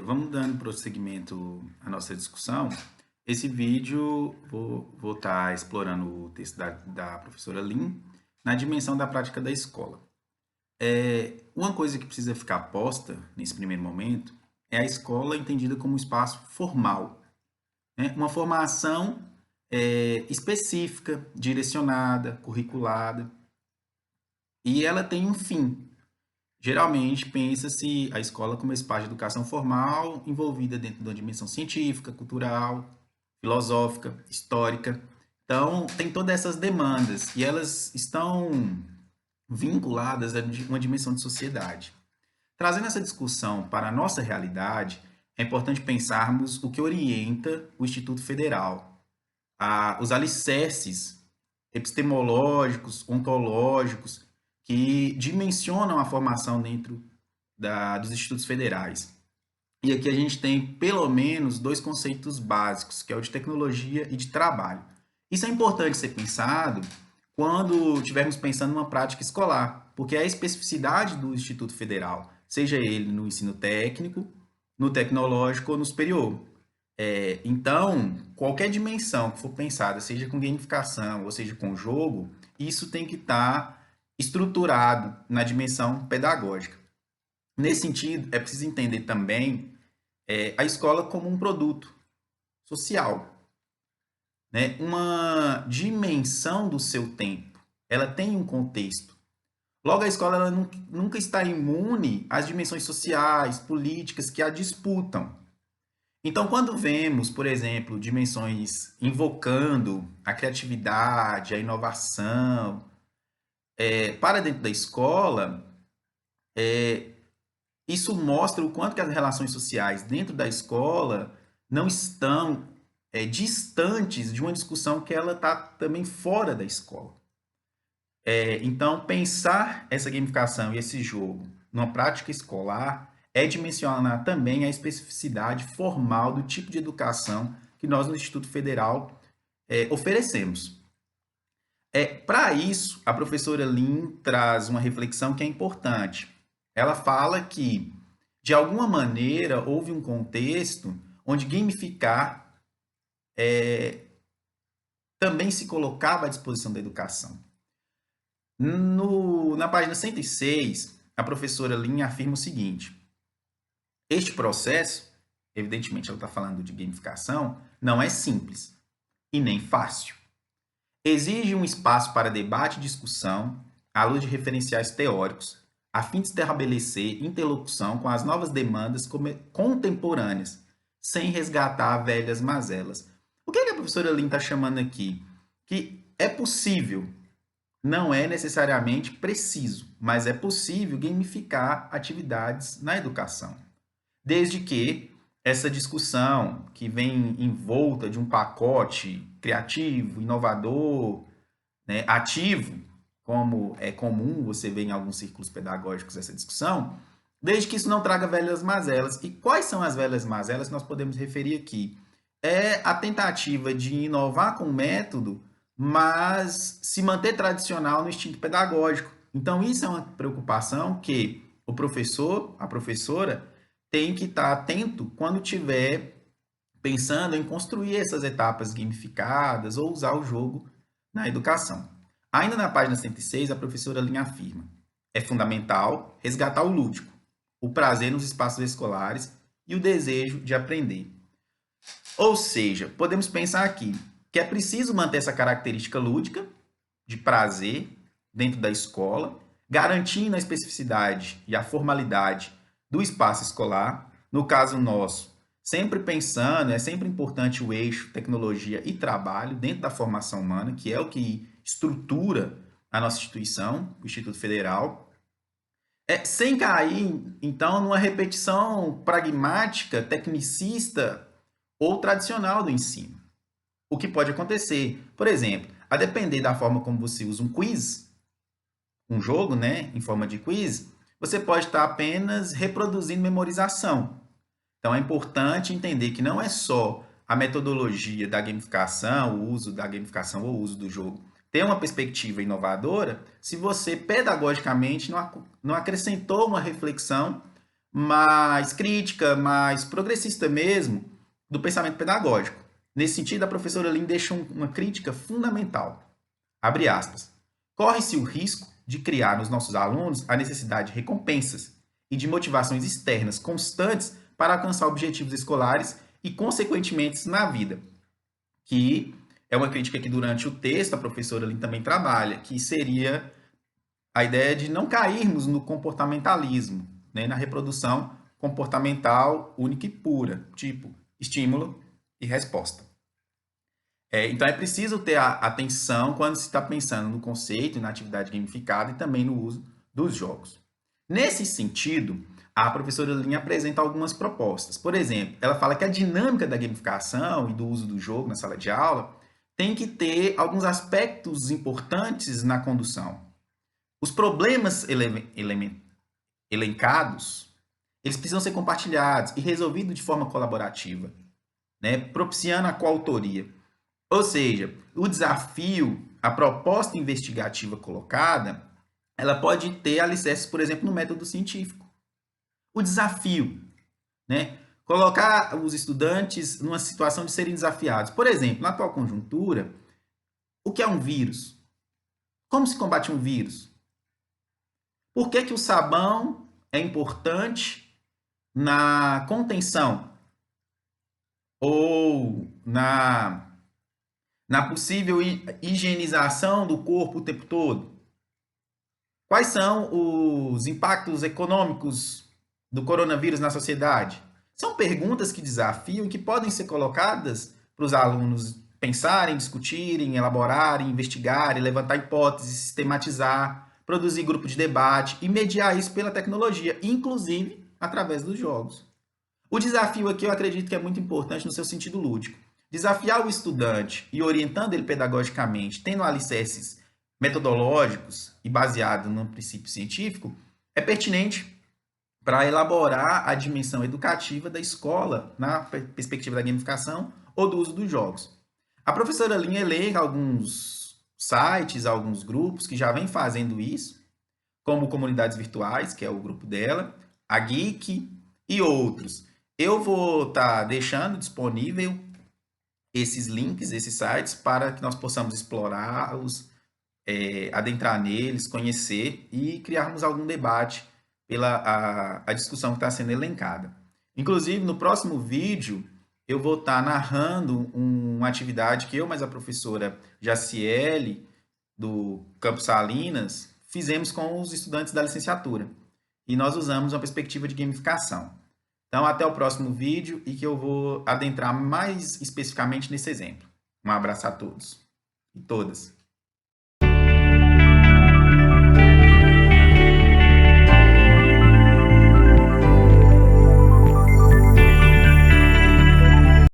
Vamos dando prosseguimento à nossa discussão. Esse vídeo vou estar explorando o texto da professora Lin na dimensão da prática da escola. Uma coisa que precisa ficar posta nesse primeiro momento é a escola entendida como um espaço formal, né? Uma formação específica, direcionada, curriculada, e ela tem um fim. Geralmente pensa-se a escola como espaço de educação formal envolvida dentro de uma dimensão científica, cultural, filosófica, histórica. Então, tem todas essas demandas e elas estão vinculadas a uma dimensão de sociedade. Trazendo essa discussão para a nossa realidade, é importante pensarmos o que orienta o Instituto Federal, os alicerces epistemológicos, ontológicos, que dimensionam a formação dentro dos institutos federais. E aqui a gente tem pelo menos dois conceitos básicos, que é o de tecnologia e de trabalho. Isso é importante ser pensado quando estivermos pensando numa prática escolar, porque é a especificidade do Instituto Federal, seja ele no ensino técnico, no tecnológico ou no superior. Então, qualquer dimensão que for pensada, seja com gamificação ou seja com jogo, isso tem que estar estruturado na dimensão pedagógica. Nesse sentido, é preciso entender também a escola como um produto social, né? Uma dimensão do seu tempo. Ela tem um contexto. Logo, a escola ela nunca está imune às dimensões sociais, políticas que a disputam. Então, quando vemos, por exemplo, dimensões invocando a criatividade, a inovação, para dentro da escola, isso mostra o quanto que as relações sociais dentro da escola não estão distantes de uma discussão que ela está também fora da escola. Então, pensar essa gamificação e esse jogo numa prática escolar é dimensionar também a especificidade formal do tipo de educação que nós no Instituto Federal oferecemos. Para isso, a professora Lin traz uma reflexão que é importante. Ela fala que, de alguma maneira, houve um contexto onde gamificar também se colocava à disposição da educação. Na página 106, a professora Lin afirma o seguinte: este processo, evidentemente ela está falando de gamificação, não é simples e nem fácil. Exige um espaço para debate e discussão, à luz de referenciais teóricos, a fim de estabelecer interlocução com as novas demandas contemporâneas, sem resgatar velhas mazelas. O que a professora Lin está chamando aqui? Que é possível, não é necessariamente preciso, mas é possível gamificar atividades na educação. Desde que essa discussão que vem envolta de um pacote criativo, inovador, né, ativo, como é comum você ver em alguns círculos pedagógicos essa discussão, desde que isso não traga velhas mazelas. E quais são as velhas mazelas que nós podemos referir aqui? É a tentativa de inovar com o método, mas se manter tradicional no instinto pedagógico. Então, isso é uma preocupação que o professor, a professora, tem que estar atento quando estiver pensando em construir essas etapas gamificadas ou usar o jogo na educação. Ainda na página 106, a professora Lin afirma: é fundamental resgatar o lúdico, o prazer nos espaços escolares e o desejo de aprender. Ou seja, podemos pensar aqui que é preciso manter essa característica lúdica, de prazer, dentro da escola, garantindo a especificidade e a formalidade do espaço escolar. No caso nosso, sempre pensando, é sempre importante o eixo tecnologia e trabalho dentro da formação humana, que é o que estrutura a nossa instituição, o Instituto Federal, sem cair, então, numa repetição pragmática, tecnicista ou tradicional do ensino. O que pode acontecer, por exemplo, a depender da forma como você usa um quiz, um jogo, né, em forma de quiz, você pode estar apenas reproduzindo memorização. Então, é importante entender que não é só a metodologia da gamificação, o uso da gamificação ou o uso do jogo ter uma perspectiva inovadora se você pedagogicamente não acrescentou uma reflexão, mais crítica, mais progressista mesmo, do pensamento pedagógico. Nesse sentido, a professora Lin deixa uma crítica fundamental. Abre aspas. Corre-se o risco de criar nos nossos alunos a necessidade de recompensas e de motivações externas constantes para alcançar objetivos escolares e, consequentemente, na vida. Que é uma crítica que, durante o texto, a professora Lin também trabalha, que seria a ideia de não cairmos no comportamentalismo, né, na reprodução comportamental única e pura, tipo estímulo e resposta. Então é preciso ter a atenção quando se está pensando no conceito e na atividade gamificada e também no uso dos jogos. Nesse sentido, a professora Lin apresenta algumas propostas. Por exemplo, ela fala que a dinâmica da gamificação e do uso do jogo na sala de aula tem que ter alguns aspectos importantes na condução. Os problemas elencados, eles precisam ser compartilhados e resolvidos de forma colaborativa, né, propiciando a coautoria. Ou seja, o desafio, a proposta investigativa colocada, ela pode ter alicerces, por exemplo, no método científico. O desafio, né? Colocar os estudantes numa situação de serem desafiados. Por exemplo, na atual conjuntura, o que é um vírus? Como se combate um vírus? Por que o sabão é importante na contenção ou na possível higienização do corpo o tempo todo? Quais são os impactos econômicos do coronavírus na sociedade? São perguntas que desafiam e que podem ser colocadas para os alunos pensarem, discutirem, elaborarem, investigarem, levantar hipóteses, sistematizar, produzir grupo de debate e mediar isso pela tecnologia, inclusive através dos jogos. O desafio aqui eu acredito que é muito importante no seu sentido lúdico. Desafiar o estudante e orientando ele pedagogicamente, tendo alicerces metodológicos e baseado no princípio científico, é pertinente para elaborar a dimensão educativa da escola na perspectiva da gamificação ou do uso dos jogos. A professora Lin elenca alguns sites, alguns grupos que já vêm fazendo isso, como Comunidades Virtuais, que é o grupo dela, a Geek e outros. Eu vou estar deixando disponível esses links, esses sites, para que nós possamos explorá-los, adentrar neles, conhecer e criarmos algum debate pela a discussão que está sendo elencada. Inclusive, no próximo vídeo, eu vou estar narrando uma atividade que eu, mais a professora Jaciele, do Campus Salinas, fizemos com os estudantes da licenciatura. E nós usamos uma perspectiva de gamificação. Então, até o próximo vídeo e que eu vou adentrar mais especificamente nesse exemplo. Um abraço a todos e todas.